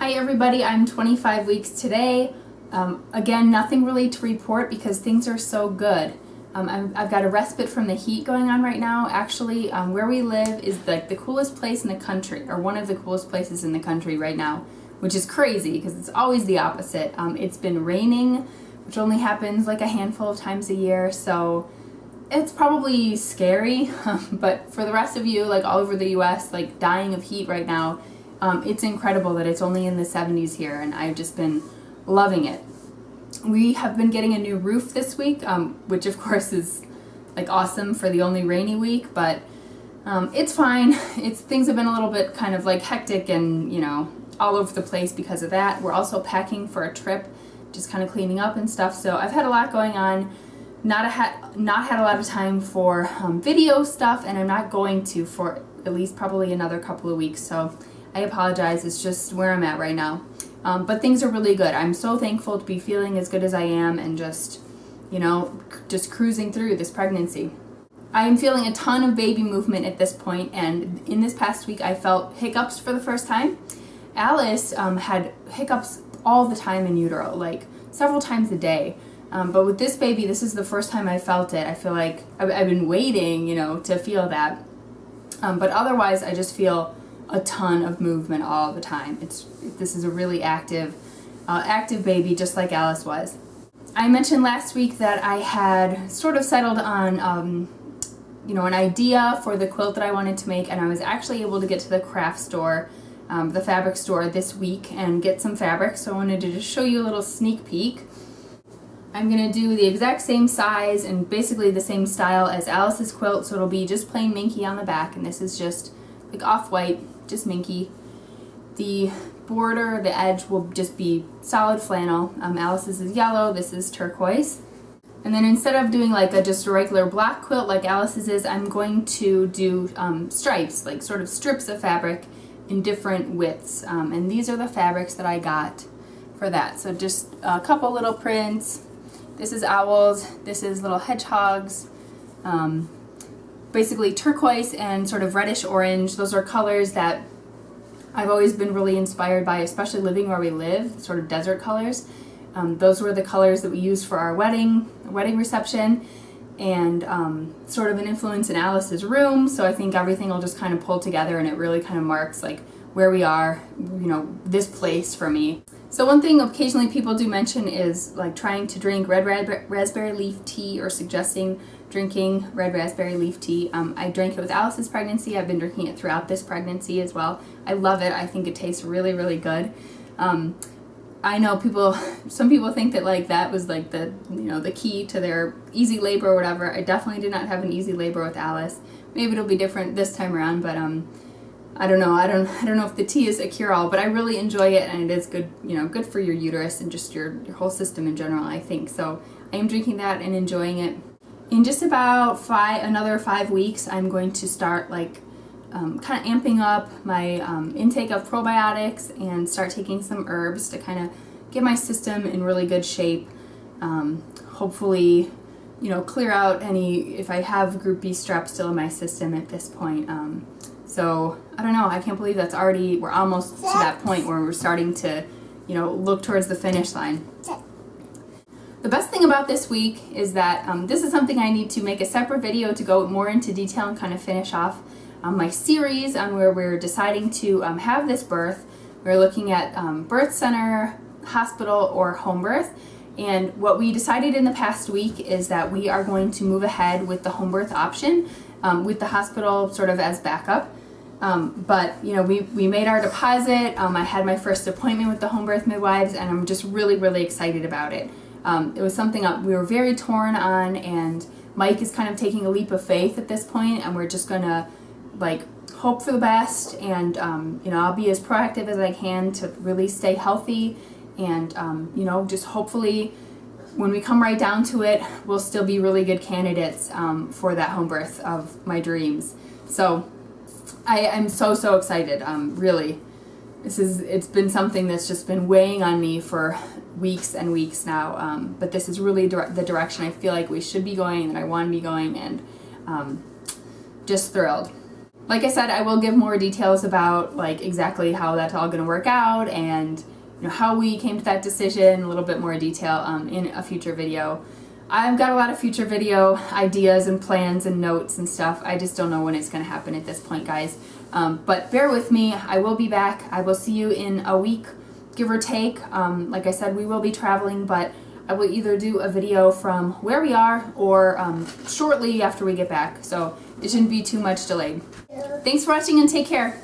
Hi everybody, I'm 25 weeks today. Again, nothing really to report because things are so good. I've got a respite from the heat going on right now. Actually, where we live is like the coolest place in the country, or one of the coolest places in the country right now, which is crazy because it's always the opposite. It's been raining, which only happens like a handful of times a year, so it's probably scary, but for the rest of you, like all over the US, like dying of heat right now, it's incredible that it's only in the 70s here, and I've just been loving it. We have been getting a new roof this week, which of course is like awesome for the only rainy week, but it's fine. Things have been a little bit kind of like hectic and, you know, all over the place because of that. We're also packing for a trip, just kind of cleaning up and stuff, so I've had a lot going on. Not had a lot of time for video stuff, and I'm not going to for at least probably another couple of weeks, so I apologize. It's just where I'm at right now. But things are really good. I'm so thankful to be feeling as good as I am and just, you know, just cruising through this pregnancy. I am feeling a ton of baby movement at this point, and in this past week I felt hiccups for the first time. Alice had hiccups all the time in utero, like several times a day. But with this baby, this is the first time I felt it. I feel like I've been waiting, you know, to feel that. But otherwise, I just feel a ton of movement all the time. This is a really active baby, just like Alice was. I mentioned last week that I had sort of settled on, you know, an idea for the quilt that I wanted to make, and I was actually able to get to the craft store, the fabric store this week, and get some fabric. So I wanted to just show you a little sneak peek. I'm going to do the exact same size and basically the same style as Alice's quilt, so it'll be just plain minky on the back, and this is just like off-white, just minky. The border, the edge will just be solid flannel. Alice's is yellow, this is turquoise. And then instead of doing like just a regular black quilt like Alice's is, I'm going to do stripes, like sort of strips of fabric in different widths. And these are the fabrics that I got for that. So just a couple little prints. This is owls, this is little hedgehogs, basically turquoise and sort of reddish orange. Those are colors that I've always been really inspired by, especially living where we live, sort of desert colors. Those were the colors that we used for our wedding reception, and sort of an influence in Alice's room, so I think everything will just kind of pull together, and it really kind of marks like where we are, you know, this place for me. So one thing occasionally people do mention is like trying to drink red raspberry leaf tea, or suggesting drinking red raspberry leaf tea. I drank it with Alice's pregnancy. I've been drinking it throughout this pregnancy as well. I love it. I think it tastes really, really good. I know some people think that like that was like the, you know, the key to their easy labor or whatever. I definitely did not have an easy labor with Alice. Maybe it'll be different this time around, but I don't know. I don't know if the tea is a cure-all, but I really enjoy it, and it is good, you know, good for your uterus and just your whole system in general, I think. So I am drinking that and enjoying it. In just about another 5 weeks, I'm going to start like kind of amping up my intake of probiotics and start taking some herbs to kind of get my system in really good shape. Hopefully, you know, clear out if I have group B strep still in my system at this point. So I don't know, I can't believe we're almost to that point where we're starting to, you know, look towards the finish line. The best thing about this week is that this is something I need to make a separate video to go more into detail and kind of finish off my series on where we're deciding to have this birth. We're looking at birth center, hospital, or home birth. And what we decided in the past week is that we are going to move ahead with the home birth option, with the hospital sort of as backup. But you know, we made our deposit. I had my first appointment with the home birth midwives, and I'm just really, really excited about it. It was something we were very torn on, and Mike is kind of taking a leap of faith at this point, and we're just gonna like hope for the best, and you know, I'll be as proactive as I can to really stay healthy, and you know, just hopefully when we come right down to it, we'll still be really good candidates for that home birth of my dreams. So I'm so excited. Really, it's been something that's just been weighing on me for weeks and weeks now. But this is really the direction I feel like we should be going, and I want to be going, and just thrilled. like I said, I will give more details about like exactly how that's all going to work out and how we came to that decision, a little bit more detail in a future video. I've got a lot of future video ideas and plans and notes and stuff. I just don't know when it's going to happen at this point, guys. But bear with me. I will be back. I will see you in a week, give or take. Like I said, we will be traveling, but I will either do a video from where we are or shortly after we get back. So it shouldn't be too much delayed. Thanks for watching and take care.